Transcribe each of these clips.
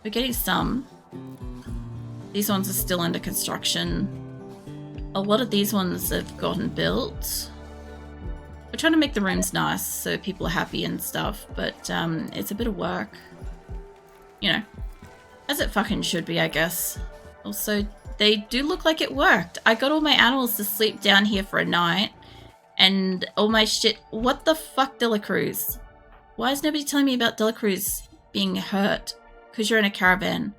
We're getting some. These ones are still under construction. A lot of these ones have gotten built. We're trying to make the rooms nice so people are happy and stuff, but it's a bit of work. You know, as it fucking should be, I guess. Also, they do look like it worked. I got all my animals to sleep down here for a night, and all my shit. What the fuck, Delacruz? Why is nobody telling me about Delacruz being hurt? Because you're in a caravan.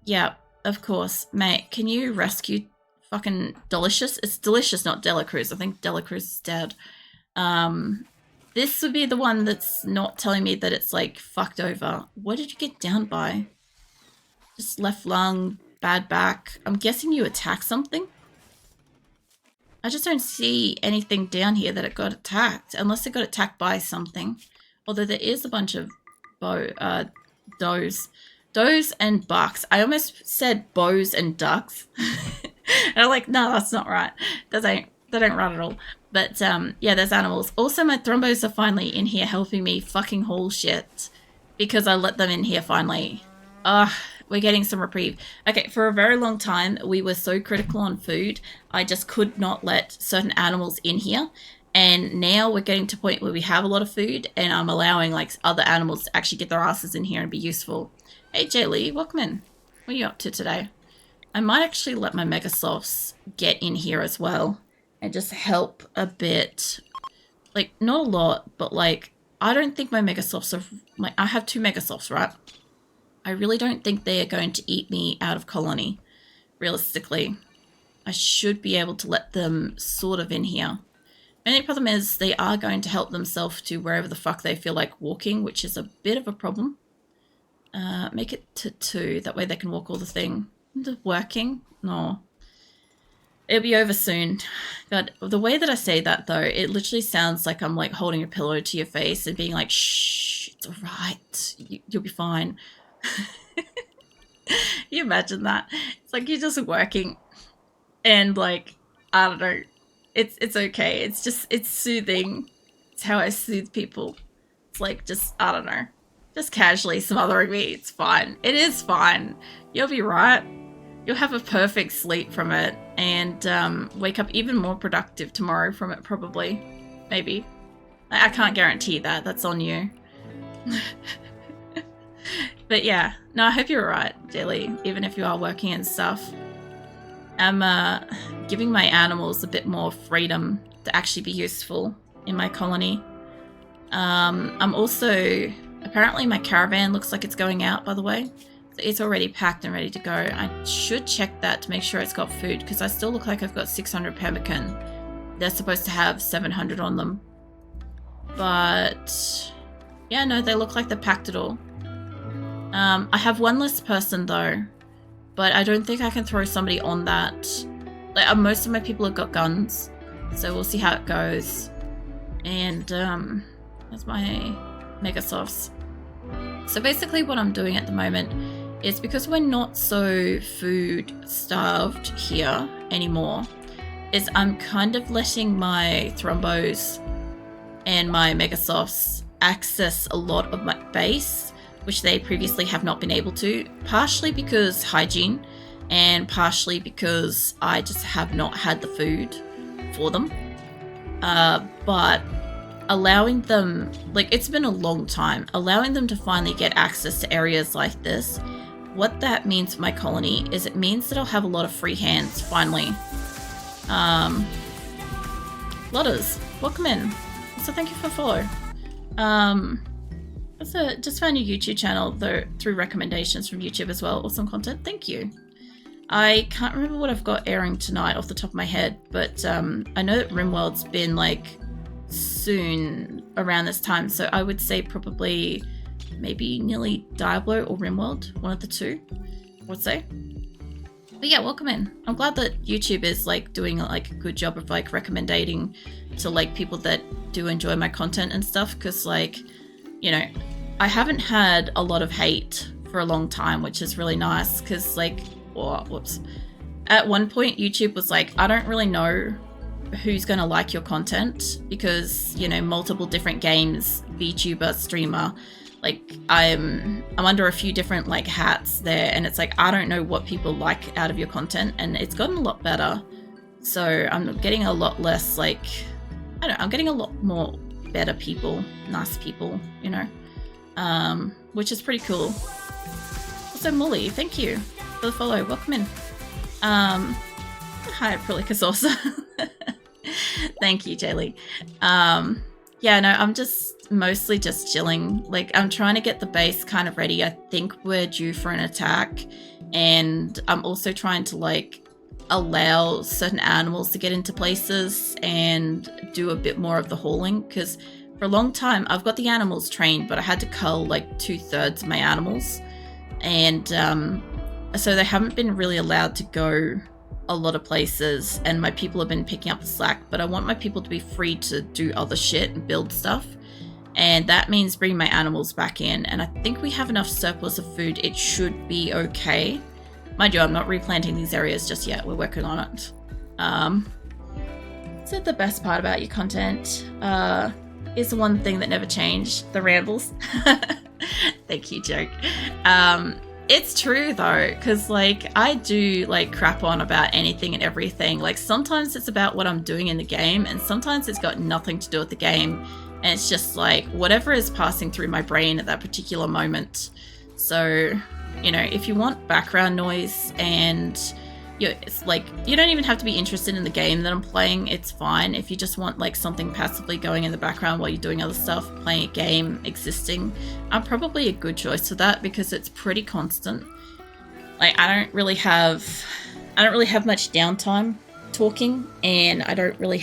Yeah, of course. Mate, can you rescue fucking Delicious? It's Delicious, not Delacruz. I think Delacruz is dead. This would be the one that's not telling me that it's, like, fucked over. What did you get down by? Just left lung, bad back. I'm guessing you attacked something? I just don't see anything down here that it got attacked, unless it got attacked by something. Although there is a bunch of does and bucks. I almost said bows and ducks. And I'm like, no, that's not right. They don't run at all. But yeah, there's animals. Also, my thrombos are finally in here helping me fucking haul shit because I let them in here finally. We're getting some reprieve. Okay, for a very long time, we were so critical on food. I just could not let certain animals in here. And now we're getting to a point where we have a lot of food and I'm allowing like other animals to actually get their asses in here and be useful. Hey, Jay Lee, welcome in. What are you up to today? I might actually let my Megasofts get in here as well and just help a bit. Like, not a lot, but like, I don't think my Megasofts are... I have 2 Megasofts, right? I really don't think they are going to eat me out of colony, realistically. I should be able to let them sort of in here. The only problem is they are going to help themselves to wherever the fuck they feel like walking, which is a bit of a problem. Make it to 2, that way they can walk all the thing. Working? No. It'll be over soon. God, the way that I say that though, it literally sounds like I'm like holding a pillow to your face and being like, shh, it's alright, you'll be fine. You imagine that? It's like you're just working and like, I don't know, it's okay. It's soothing. It's how I soothe people. It's like just, I don't know, just casually smothering me. It's fine. It is fine. You'll be right. You'll have a perfect sleep from it and wake up even more productive tomorrow from it, probably. Maybe. I can't guarantee that. That's on you. But yeah. No, I hope you're alright, Jelly, even if you are working and stuff. I'm giving my animals a bit more freedom to actually be useful in my colony. I'm also... Apparently my caravan looks like it's going out, by the way. It's already packed and ready to go. I should check that to make sure it's got food because I still look like I've got 600 pemmican. They're supposed to have 700 on them. But yeah, no, they look like they're packed at all. I have one less person though, but I don't think I can throw somebody on that. Like most of my people have got guns, so we'll see how it goes. And that's my Megasofts. So basically what I'm doing at the moment is because we're not so food starved here anymore, is I'm kind of letting my Thrombos and my Megasofts access a lot of my base, which they previously have not been able to, partially because hygiene and partially because I just have not had the food for them. But allowing them, like, it's been a long time, allowing them to finally get access to areas like this, what that means for my colony is it means that I'll have a lot of free hands, finally. Lotters, welcome in. So thank you for follow. Just found your YouTube channel though through recommendations from YouTube as well. Awesome content, thank you. I can't remember what I've got airing tonight off the top of my head, but I know that RimWorld's been like soon around this time, so I would say probably maybe nearly Diablo or RimWorld, one of the two, I would say. But yeah, welcome in. I'm glad that YouTube is like doing like a good job of like recommending to like people that do enjoy my content and stuff, because like, you know, I haven't had a lot of hate for a long time, which is really nice, because like, at one point YouTube was like, I don't really know who's gonna like your content, because, you know, multiple different games, VTuber, streamer, like I'm I'm under a few different like hats there, and it's like I don't know what people like out of your content, and it's gotten a lot better. So I'm getting a lot less like, I don't know, I'm getting a lot more better people, nice people, you know, which is pretty cool. Also, Molly, thank you for the follow. Welcome in. Hi, Asora. Thank you, Jaylee. Yeah, no, I'm just mostly just chilling. Like, I'm trying to get the base kind of ready. I think we're due for an attack, and I'm also trying to like allow certain animals to get into places and do a bit more of the hauling, because for a long time I've got the animals trained, but I had to cull like 2/3 of my animals, and so they haven't been really allowed to go a lot of places, and my people have been picking up the slack. But I want my people to be free to do other shit and build stuff, and that means bringing my animals back in, and I think we have enough surplus of food. It should be okay. Mind you, I'm not replanting these areas just yet. We're working on it. So the best part about your content is the one thing that never changed, the rambles. Thank you, joke. It's true though, because like I do like crap on about anything and everything. Like sometimes it's about what I'm doing in the game, and sometimes it's got nothing to do with the game, and it's just like whatever is passing through my brain at that particular moment. So, you know, if you want background noise and it's like you don't even have to be interested in the game that I'm playing, it's fine. If you just want like something passively going in the background while you're doing other stuff, playing a game, existing, I'm probably a good choice for that because it's pretty constant. Like I don't really have much downtime talking, and I don't really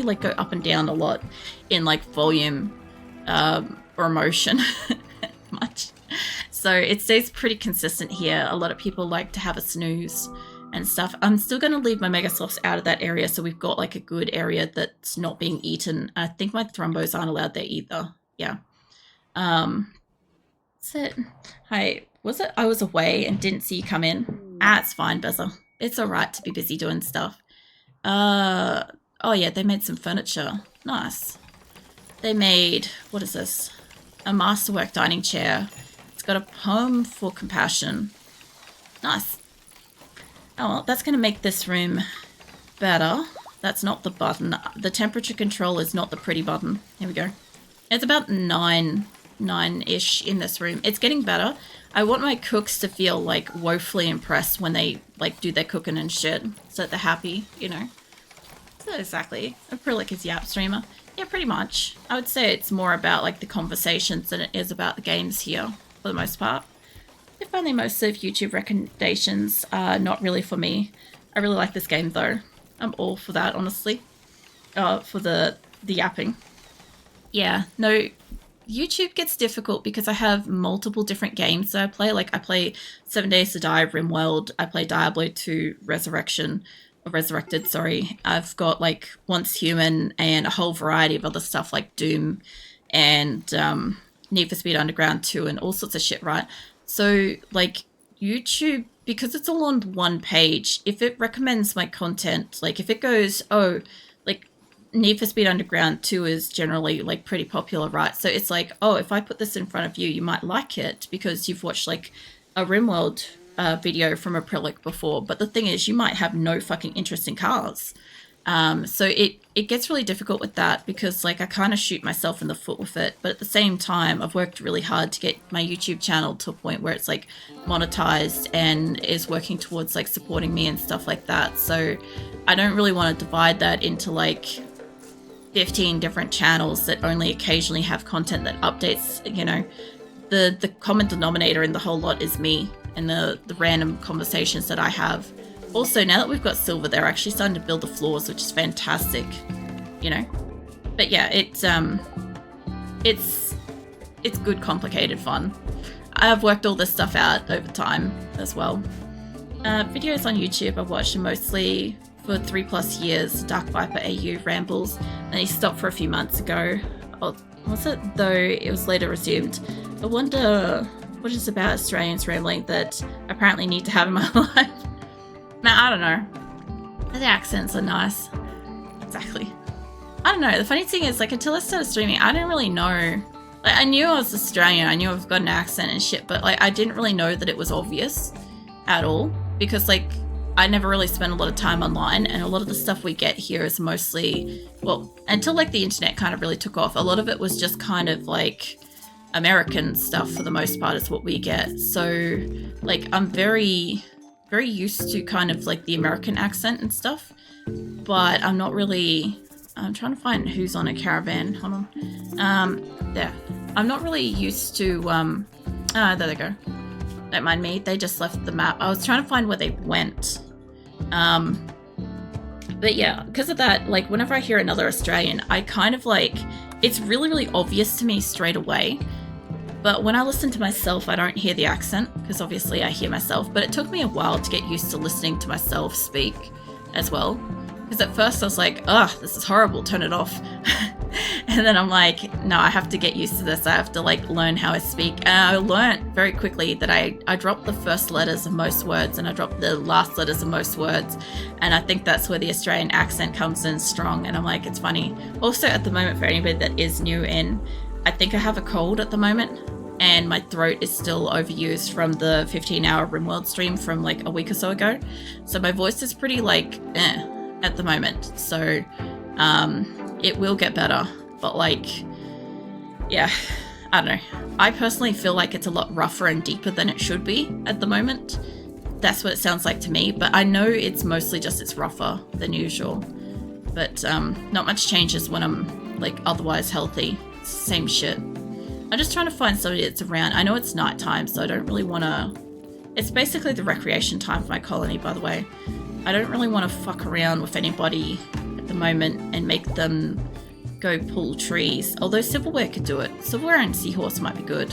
like go up and down a lot in like volume or emotion much. So it stays pretty consistent here. A lot of people like to have a snooze and stuff. I'm still going to leave my Megasloths out of that area, so we've got like a good area that's not being eaten. I think my Thrumbos aren't allowed there either. Yeah. That's it. Hi. Was it I was away and didn't see you come in? It's fine, Beza. It's all right to be busy doing stuff. Oh yeah, they made some furniture. Nice. They made, what is this? A masterwork dining chair. Got a poem for compassion. Nice. Oh, well, that's going to make this room better. That's not the button. The temperature control is not the pretty button. Here we go. It's about 9-ish in this room. It's getting better. I want my cooks to feel like woefully impressed when they like do their cooking and shit, so that they're happy, you know. So exactly. Acrylic is Yap streamer. Yeah, pretty much. I would say it's more about like the conversations than it is about the games here. For the most part. I find most of YouTube recommendations are not really for me. I really like this game though. I'm all for that, honestly. For the yapping. Yeah, no, YouTube gets difficult because I have multiple different games that I play. Like I play 7 Days to Die, RimWorld. I play Diablo 2, Resurrected, sorry. I've got like Once Human and a whole variety of other stuff like Doom and Need for Speed Underground 2 and all sorts of shit, right? So like YouTube, because it's all on one page, if it recommends my content, like if it goes, oh, like Need for Speed Underground 2 is generally like pretty popular, right? So it's like, oh, if I put this in front of you, you might like it because you've watched like a RimWorld video from Acrylic before. But the thing is, you might have no fucking interest in cars. So it gets really difficult with that because like I kind of shoot myself in the foot with it, but at the same time I've worked really hard to get my YouTube channel to a point where it's like monetized and is working towards like supporting me and stuff like that. So I don't really want to divide that into like 15 different channels that only occasionally have content that updates, you know. The common denominator in the whole lot is me and the random conversations that I have. Also, now that we've got silver, they're actually starting to build the floors, which is fantastic, you know. But yeah, it's good, complicated fun. I've worked all this stuff out over time as well. Videos on YouTube I've watched mostly for 3+ years. Dark Viper AU rambles, and he stopped for a few months ago. Oh, was it though? It was later resumed. I wonder what it's about Australians rambling that apparently need to have in my life. Now, I don't know. The accents are nice. Exactly. I don't know. The funny thing is, like, until I started streaming, I didn't really know Like, I knew I was Australian, I knew I've got an accent and shit, but like I didn't really know that it was obvious at all, because like I never really spent a lot of time online, and a lot of the stuff we get here is mostly, well, until like the internet kind of really took off, a lot of it was just kind of like American stuff for the most part is what we get. So like I'm very used to kind of like the American accent and stuff, but I'm not really, I'm trying to find who's on a caravan. Hold on. There. I'm not really used to, there they go. Don't mind me. They just left the map. I was trying to find where they went. But yeah, because of that, like whenever I hear another Australian, I kind of like, it's really, really obvious to me straight away. But when I listen to myself, I don't hear the accent, because obviously I hear myself. But it took me a while to get used to listening to myself speak as well. Because at first I was like, ugh, this is horrible, turn it off. And then I'm like, no, I have to get used to this. I have to like learn how I speak. And I learned very quickly that I drop the first letters of most words and I drop the last letters of most words. And I think that's where the Australian accent comes in strong. And I'm like, it's funny. Also at the moment, for anybody that is new in, I think I have a cold at the moment. And my throat is still overused from the 15-hour RimWorld stream from like a week or so ago. So my voice is pretty like, at the moment. So it will get better. But like, yeah, I don't know. I personally feel like it's a lot rougher and deeper than it should be at the moment. That's what it sounds like to me. But I know it's mostly just it's rougher than usual. But not much changes when I'm like otherwise healthy. It's the same shit. I'm just trying to find somebody that's around. I know it's nighttime, so I don't really want to... It's basically the recreation time for my colony, by the way. I don't really want to fuck around with anybody at the moment and make them go pull trees. Although Silverware could do it. Silverware and Seahorse might be good.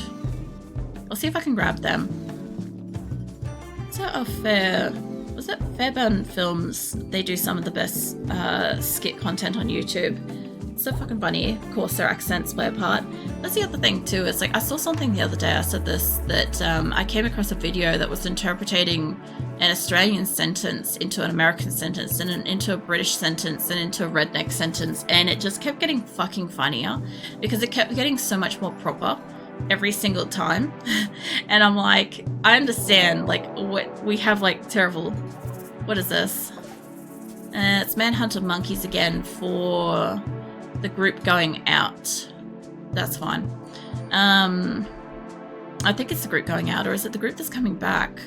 I'll see if I can grab them. So was it Fairburn Films? They do some of the best skit content on YouTube. So fucking funny. Of course, their accents play a part. That's the other thing too. It's like I saw something the other day. I said this that I came across a video that was interpreting an Australian sentence into an American sentence and into a British sentence and into a redneck sentence, and it just kept getting fucking funnier because it kept getting so much more proper every single time. And I'm like, I understand. Like what we have like terrible. What is this? It's Manhunter Monkeys again for the group going out. That's fine. I think it's the group going out, or is it the group that's coming back?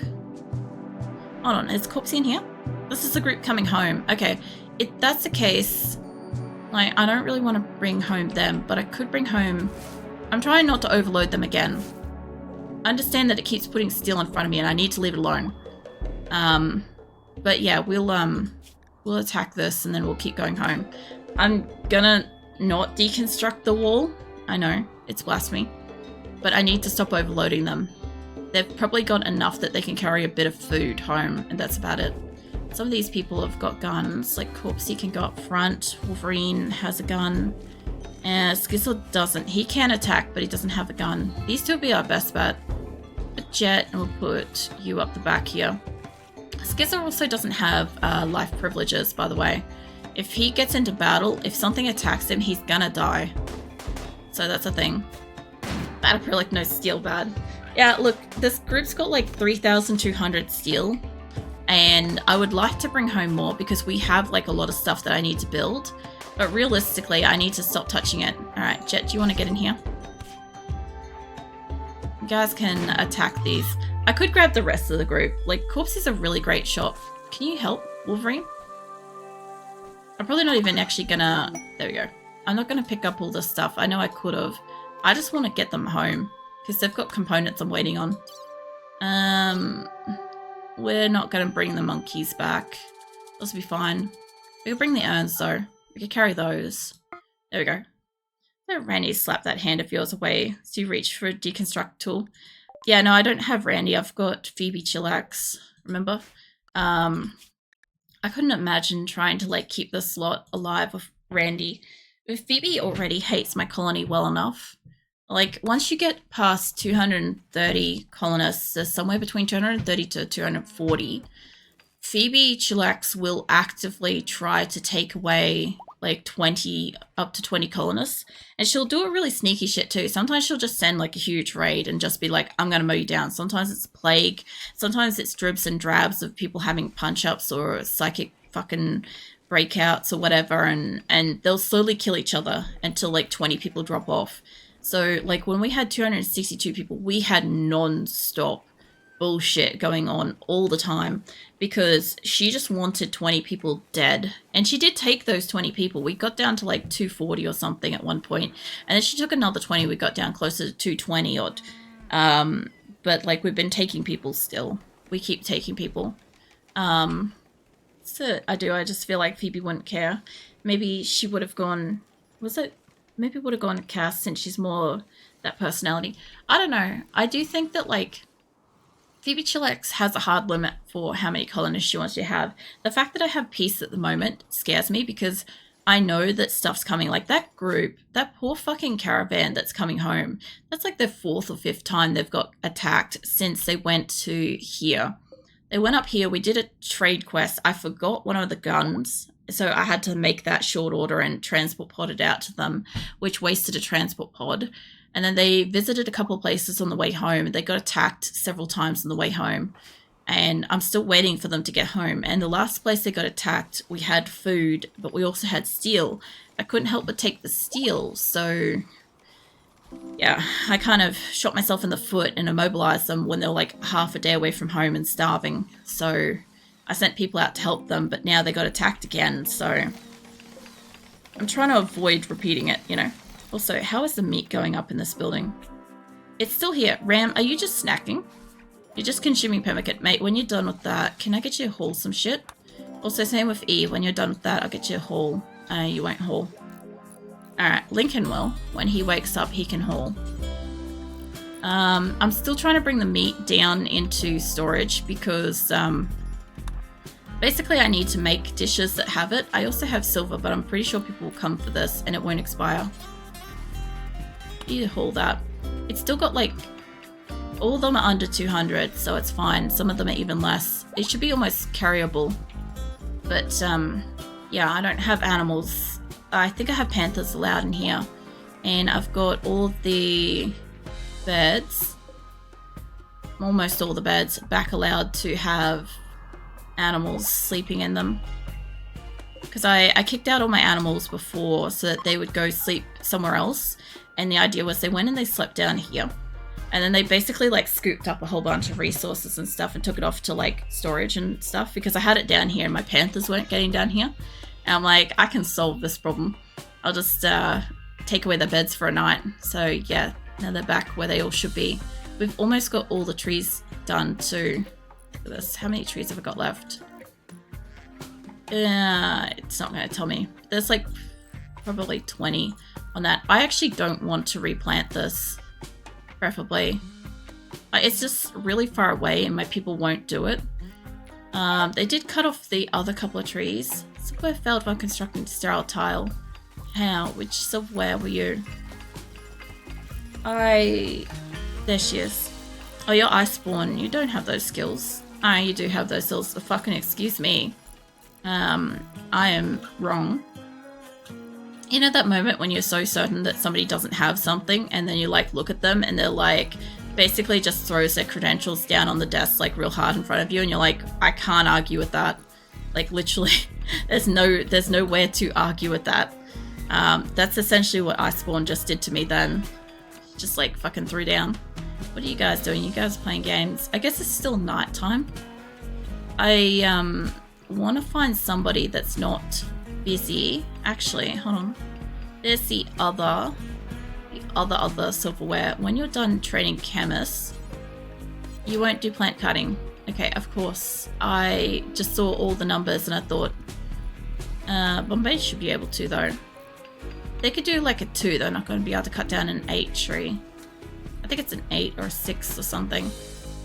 Hold on, is Corpsey in here? This is the group coming home. Okay, if that's the case, like I don't really want to bring home them, but I could bring home... I'm trying not to overload them again. I understand that it keeps putting steel in front of me and I need to leave it alone. But yeah, we'll attack this and then we'll keep going home. I'm gonna not deconstruct the wall. I know, it's blasphemy. But I need to stop overloading them. They've probably got enough that they can carry a bit of food home, and that's about it. Some of these people have got guns, like Corpsey can go up front, Wolverine has a gun, and Skizzle doesn't. He can attack, but he doesn't have a gun. These two will be our best bet. A Jet, and we'll put you up the back here. Skizzle also doesn't have life privileges, by the way. If he gets into battle, if something attacks him, he's gonna die. So that's a thing. Battleprelic, no steel bad. Yeah, look, this group's got like 3,200 steel. And I would like to bring home more because we have like a lot of stuff that I need to build. But realistically, I need to stop touching it. Alright, Jet, do you want to get in here? You guys can attack these. I could grab the rest of the group. Like, Corpse is a really great shot. Can you help, Wolverine? I'm probably not even actually gonna... There we go. I'm not gonna pick up all this stuff. I know I could have. I just want to get them home. Because they've got components I'm waiting on. We're not gonna bring the monkeys back. Those will be fine. We can bring the urns though. We can carry those. There we go. So Randy, slap that hand of yours away so you reach for a deconstruct tool. Yeah, no, I don't have Randy. I've got Phoebe Chillax, remember? I couldn't imagine trying to like keep the slot alive with Randy. If Phoebe already hates my colony well enough, like once you get past 230 colonists, there's somewhere between 230 to 240, Phoebe Chillax will actively try to take away like 20, up to 20 colonists. And she'll do a really sneaky shit too. Sometimes she'll just send like a huge raid and just be like, I'm going to mow you down. Sometimes it's plague. Sometimes it's dribs and drabs of people having punch-ups or psychic fucking breakouts or whatever. And they'll slowly kill each other until like 20 people drop off. So like when we had 262 people, we had non-stop bullshit going on all the time because she just wanted 20 people dead. And she did take those 20 people. We got down to like 240 or something at one point. And then she took another 20. We got down closer to 220 odd. But like we've been taking people still. We keep taking people. So I just feel like Phoebe wouldn't care. Maybe she would have gone, maybe would have gone to Cass since she's more that personality. I don't know. I do think that like Phoebe Chillax has a hard limit for how many colonists she wants to have. The fact that I have peace at the moment scares me because I know that stuff's coming. Like that group, that poor fucking caravan that's coming home. That's like the 4th or 5th time they've got attacked since they went to here. They went up here. We did a trade quest. I forgot one of the guns. So I had to make that short order and transport pod it out to them, which wasted a transport pod. And then they visited a couple of places on the way home. They got attacked several times on the way home. And I'm still waiting for them to get home. And the last place they got attacked, we had food, but we also had steel. I couldn't help but take the steel. So, yeah, I kind of shot myself in the foot and immobilized them when they were like half a day away from home and starving. So I sent people out to help them, but now they got attacked again. So I'm trying to avoid repeating it, you know. Also, how is the meat going up in this building? It's still here. Ram, are you just snacking? You're just consuming permacut. Mate, when you're done with that, can I get you to haul some shit? Also, same with Eve. When you're done with that, I'll get you a haul. You won't haul. Alright, Lincoln will. When he wakes up, he can haul. I'm still trying to bring the meat down into storage because basically I need to make dishes that have it. I also have silver, but I'm pretty sure people will come for this and it won't expire. You haul that. It's still got like, all of them are under 200, so it's fine. Some of them are even less. It should be almost carryable. But yeah, I don't have animals. I think I have panthers allowed in here. And I've got all of the beds, almost all the beds, back allowed to have animals sleeping in them. Because I kicked out all my animals before so that they would go sleep somewhere else. And the idea was they went and they slept down here. And then they basically like scooped up a whole bunch of resources and stuff and took it off to like storage and stuff because I had it down here and my panthers weren't getting down here. And I'm like, I can solve this problem. I'll just take away their beds for a night. So yeah, now they're back where they all should be. We've almost got all the trees done too. Look at this. How many trees have I got left? It's not going to tell me. There's like probably 20 on that. I actually don't want to replant this, preferably. It's just really far away and my people won't do it. They did cut off the other couple of trees. Software failed when constructing sterile tile. How? Which software were you? There she is. Oh, you're Iceborn. You don't have those skills. Ah, you do have those skills. Fucking excuse me. I am wrong. You know that moment when you're so certain that somebody doesn't have something and then you like look at them and they're like basically just throws their credentials down on the desk like real hard in front of you and you're like, I can't argue with that. Like literally there's nowhere to argue with that. That's essentially what Iceborn just did to me then. Just like fucking threw down. What are you guys doing? You guys are playing games. I guess it's still nighttime. I want to find somebody that's not busy. Actually, hold on. There's the other silverware. When you're done training chemists, you won't do plant cutting. Okay, of course. I just saw all the numbers and I thought Bombay should be able to though. They could do like a 2. They're not going to be able to cut down an 8 tree. I think it's an 8 or a 6 or something.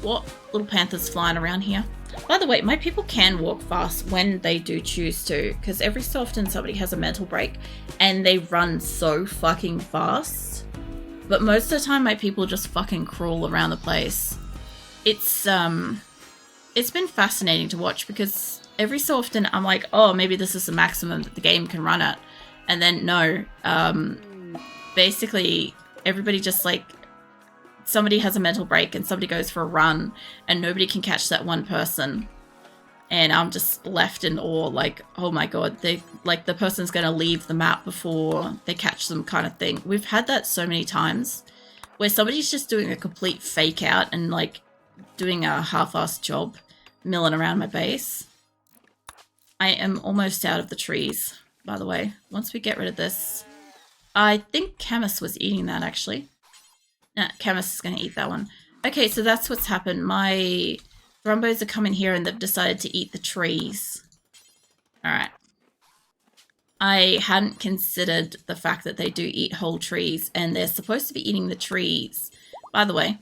What little panthers flying around here? By the way, my people can walk fast when they do choose to, because every so often somebody has a mental break and they run so fucking fast. But most of the time my people just fucking crawl around the place. It's been fascinating to watch because every so often I'm like, oh, maybe this is the maximum that the game can run at. And then no, basically everybody just like, somebody has a mental break and somebody goes for a run and nobody can catch that one person. And I'm just left in awe, like, oh my god, they like the person's gonna leave the map before they catch them kind of thing. We've had that so many times where somebody's just doing a complete fake out and like doing a half-assed job milling around my base. I am almost out of the trees, by the way. Once we get rid of this, I think Camus was eating that actually. Nah, Camus is gonna eat that one. Okay, so that's what's happened. My Thrumbos are coming here and they've decided to eat the trees. Alright. I hadn't considered the fact that they do eat whole trees and they're supposed to be eating the trees. By the way,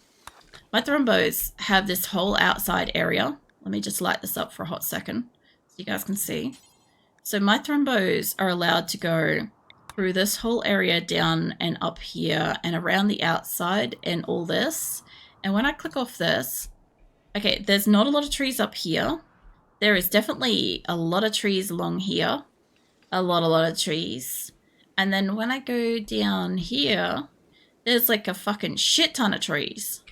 my Thrumbos have this whole outside area. Let me just light this up for a hot second so you guys can see. So my Thrumbos are allowed to go through this whole area down and up here and around the outside and all this. And when I click off this, okay, there's not a lot of trees up here. There is definitely a lot of trees along here. A lot of trees. And then when I go down here, there's like a fucking shit ton of trees.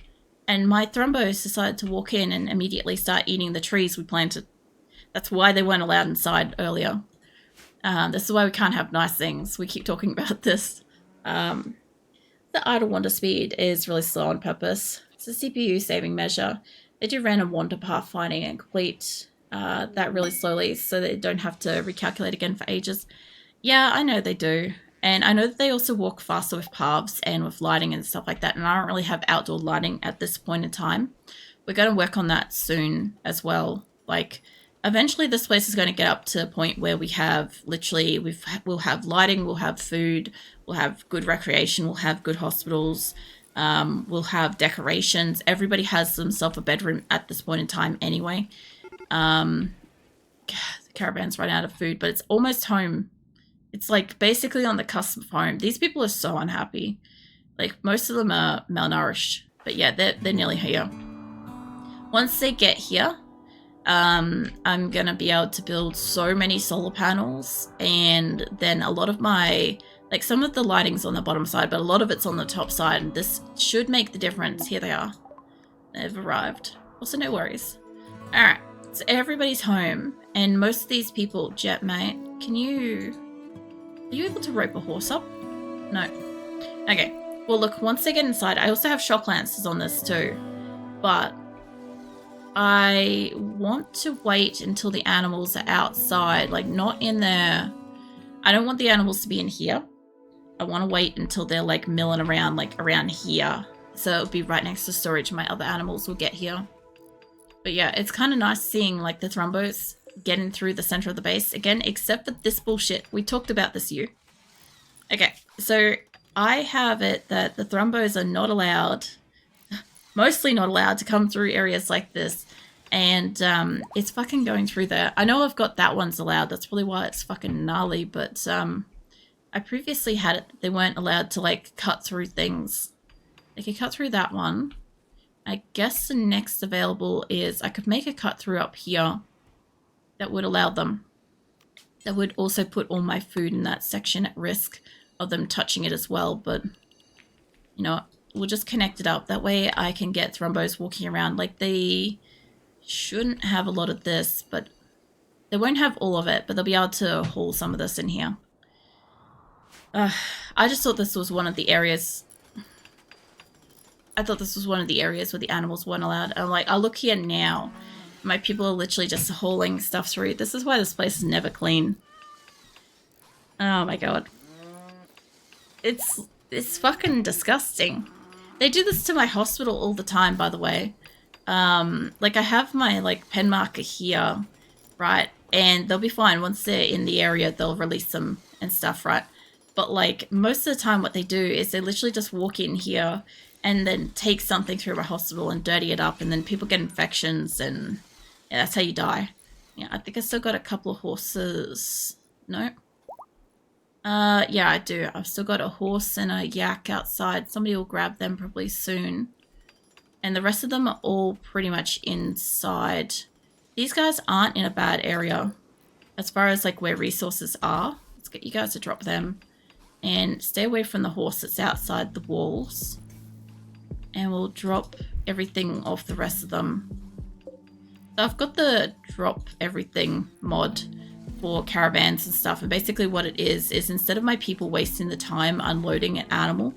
And my Thrumbos decided to walk in and immediately start eating the trees we planted. That's why they weren't allowed inside earlier. This is why we can't have nice things. We keep talking about this. The idle wander speed is really slow on purpose. It's a CPU saving measure. They do random wander pathfinding and complete that really slowly so they don't have to recalculate again for ages. Yeah, I know they do. And I know that they also walk faster with paths and with lighting and stuff like that. And I don't really have outdoor lighting at this point in time. We're going to work on that soon as well. Like, eventually this place is going to get up to a point where we have literally, we'll have lighting, we'll have food, we'll have good recreation, we'll have good hospitals. We'll have decorations. Everybody has themselves a bedroom at this point in time anyway. The caravan's run out of food, but it's almost home. It's like basically on the cusp of home. These people are so unhappy. Like most of them are malnourished, but yeah, they're nearly here. Once they get here, I'm gonna be able to build so many solar panels, and then a lot of my, like some of the lighting's on the bottom side, but a lot of it's on the top side, and this should make the difference. Here they are. They've arrived. Also, no worries. Alright, so everybody's home, and most of these people, Jet, mate, are you able to rope a horse up? No. Okay. Well, look, once they get inside, I also have shock lances on this too, but I want to wait until the animals are outside, like not in there. I don't want the animals to be in here. I want to wait until they're like milling around, like around here. So it'll be right next to storage. My other animals will get here. But yeah, it's kind of nice seeing like the Thrumbos getting through the center of the base again, except for this bullshit. We talked about this, you. Okay, so I have it that the Thrumbos are not allowed, mostly not allowed to come through areas like this. And it's fucking going through there. I know I've got that one's allowed. That's probably why it's fucking gnarly. But I previously had it. They weren't allowed to like cut through things. They could cut through that one. I guess the next available is I could make a cut through up here. That would allow them. That would also put all my food in that section at risk of them touching it as well. But you know, we'll just connect it up. That way I can get Thrumbos walking around. Like they shouldn't have a lot of this, but they won't have all of it, but they'll be able to haul some of this in here. I just thought this was one of the areas. I thought this was one of the areas where the animals weren't allowed. I'm like, I'll look here now. My people are literally just hauling stuff through. This is why this place is never clean. Oh my god. It's fucking disgusting. They do this to my hospital all the time, by the way. Like I have my like pen marker here, right? And they'll be fine. Once they're in the area, they'll release them and stuff, right? But like most of the time what they do is they literally just walk in here and then take something through my hospital and dirty it up, and then people get infections, and yeah, that's how you die. Yeah, I think I still got a couple of horses. No? Yeah, I do. I've still got a horse and a yak outside. Somebody will grab them probably soon. And the rest of them are all pretty much inside. These guys aren't in a bad area as far as like where resources are. Let's get you guys to drop them. And stay away from the horse that's outside the walls. And we'll drop everything off the rest of them. So I've got the drop everything mod for caravans and stuff. And basically what it is instead of my people wasting the time unloading an animal,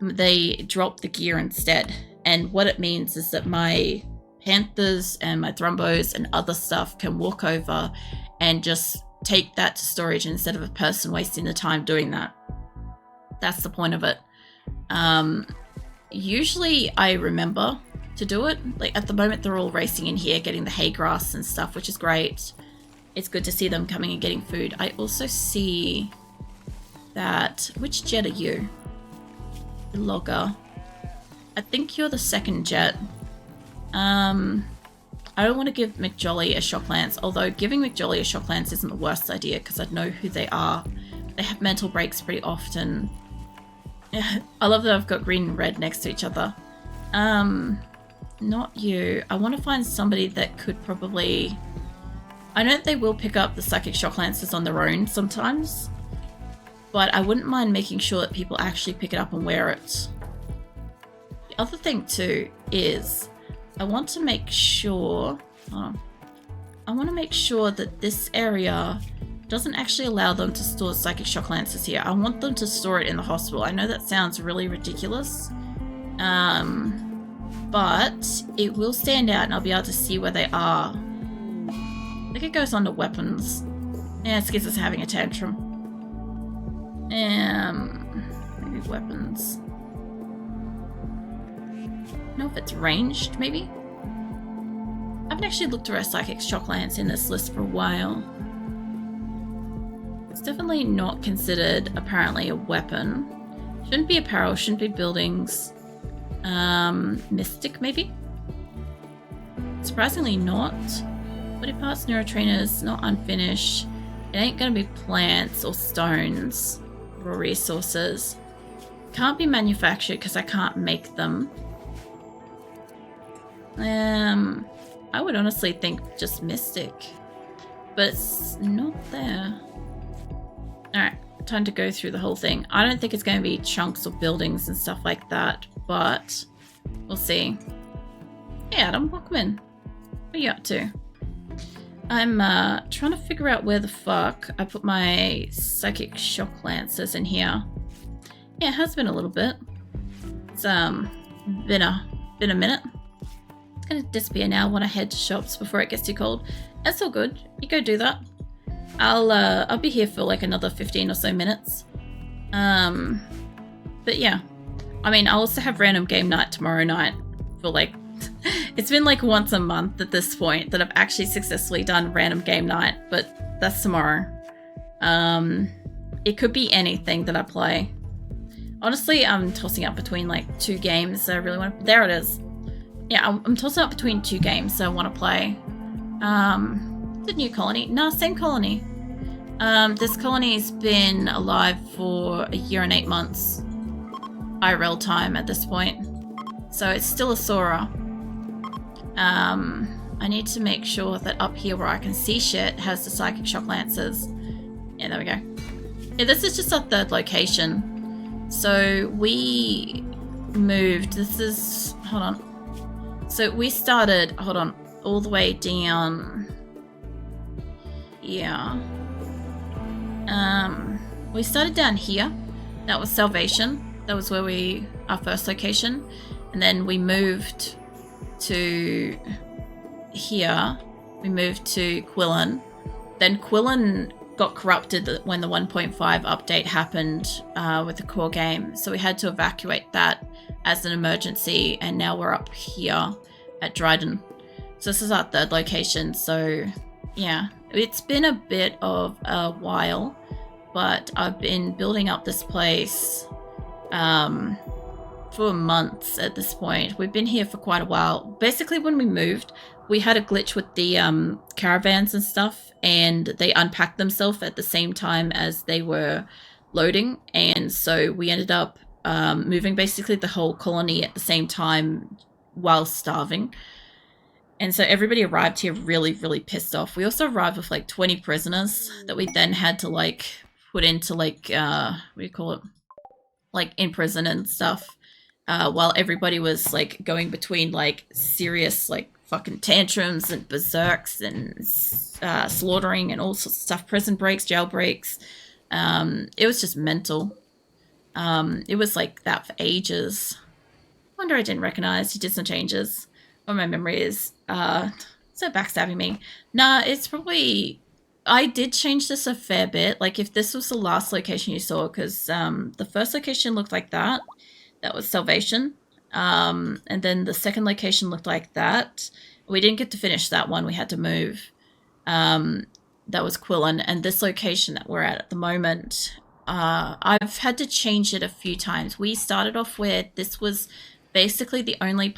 they drop the gear instead. And what it means is that my panthers and my thrombos and other stuff can walk over and just take that to storage instead of a person wasting the time doing that. That's the point of it. Usually I remember to do it. Like at the moment they're all racing in here getting the hay grass and stuff, which is great. It's good to see them coming and getting food. I also see that... Which jet are you? The logger. I think you're the second jet. I don't want to give McJolly a shock lance, although giving McJolly a shock lance isn't the worst idea because I'd know who they are. They have mental breaks pretty often. I love that I've got green and red next to each other. Not you. I want to find somebody that could probably... I know they will pick up the psychic shock lances on their own sometimes, but I wouldn't mind making sure that people actually pick it up and wear it. The other thing too is I want to make sure... I want to make sure that this area doesn't actually allow them to store psychic shock lances here. I want them to store it in the hospital. I know that sounds really ridiculous, but it will stand out and I'll be able to see where they are. I think it goes under weapons. Yeah, Skiz is having a tantrum. Maybe weapons. I don't know if it's ranged, maybe? I haven't actually looked at our psychic shock lance in this list for a while. It's definitely not considered apparently a weapon. Shouldn't be apparel, shouldn't be buildings. Mystic maybe? Surprisingly not. Body parts, neurotrainers, not unfinished. It ain't gonna be plants or stones or resources. Can't be manufactured because I can't make them. I would honestly think just mystic, but it's not there. Alright, time to go through the whole thing. I don't think it's going to be chunks or buildings and stuff like that, but we'll see. Hey Adam, welcome in. What are you up to? I'm trying to figure out where the fuck I put my psychic shock lancers in here. Yeah, it has been a little bit. It's been a minute. It's gonna disappear now when I head to shops before it gets too cold. That's all good. You go do that. I'll be here for like another 15 or so minutes. But yeah. I mean, I'll also have random game night tomorrow night for like it's been like once a month at this point that I've actually successfully done random game night, but that's tomorrow. It could be anything that I play. Honestly, I'm tossing up between like 2 games that I really want to... There it is. Yeah, I'm tossing up between 2 games that I want to play. The new colony? No, same colony. This colony's been alive for 1 year and 8 months. IRL time at this point. So it's still Asora. I need to make sure that up here where I can see shit has the psychic shock lancers. Yeah, there we go. Yeah, this is just our 3rd location. So we moved. This is... Hold on. So we started... Hold on. All the way down... Yeah. We started down here. That was Salvation. That was where our first location. And then we moved to here. We moved to Quillen. Then Quillen got corrupted when the 1.5 update happened with the core game. So we had to evacuate that as an emergency. And now we're up here at Dryden. So this is our 3rd location. So yeah, it's been a bit of a while, but I've been building up this place for months at this point. We've been here for quite a while. Basically, when we moved, we had a glitch with the caravans and stuff, and they unpacked themselves at the same time as they were loading, and so we ended up moving basically the whole colony at the same time while starving. And so everybody arrived here really, really pissed off. We also arrived with like 20 prisoners that we then had to like put into like what do you call it, like in prison and stuff, while everybody was like going between like serious like fucking tantrums and berserks and slaughtering and all sorts of stuff, prison breaks, jail breaks. It was just mental. It was like that for ages. Wonder I didn't recognize. You did some changes. What my memory is. So backstabbing me. Nah, it's probably... I did change this a fair bit. Like, if this was the last location you saw, because the first location looked like that. That was Salvation. And then the second location looked like that. We didn't get to finish that one. We had to move. That was Quillen. And this location that we're at the moment, I've had to change it a few times. We started off where this was basically the only